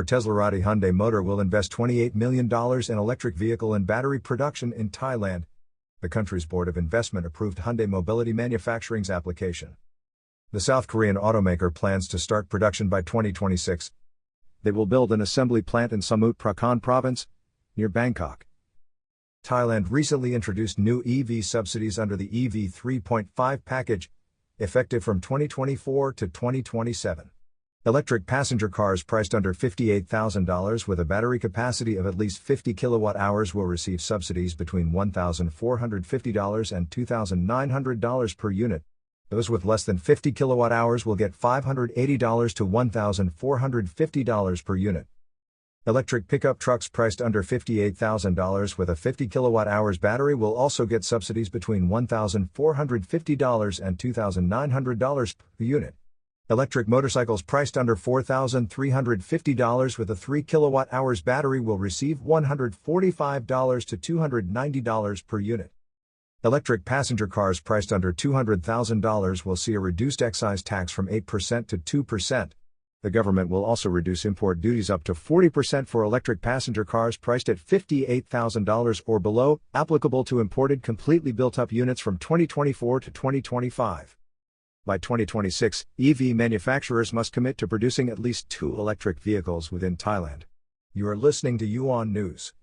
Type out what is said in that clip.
Teslarati Hyundai Motor will invest $28 million in electric vehicle and battery production in Thailand. The country's Board of Investment approved Hyundai Mobility Manufacturing's application. The South Korean automaker plans to start production by 2026. They will build an assembly plant in Samut Prakan Province, near Bangkok. Thailand recently introduced new EV subsidies under the EV 3.5 package, effective from 2024 to 2027. Electric passenger cars priced under $58,000 with a battery capacity of at least 50 kilowatt-hours will receive subsidies between $1,450 and $2,900 per unit. Those with less than 50 kilowatt-hours will get $580 to $1,450 per unit. Electric pickup trucks priced under $58,000 with a 50 kilowatt-hours battery will also get subsidies between $1,450 and $2,900 per unit. Electric motorcycles priced under $4,350 with a 3 kilowatt-hours battery will receive $145 to $290 per unit. Electric passenger cars priced under $200,000 will see a reduced excise tax from 8% to 2%. The government will also reduce import duties up to 40% for electric passenger cars priced at $58,000 or below, applicable to imported completely built-up units from 2024 to 2025. By 2026, EV manufacturers must commit to producing at least 2 electric vehicles within Thailand. You are listening to Yuan News.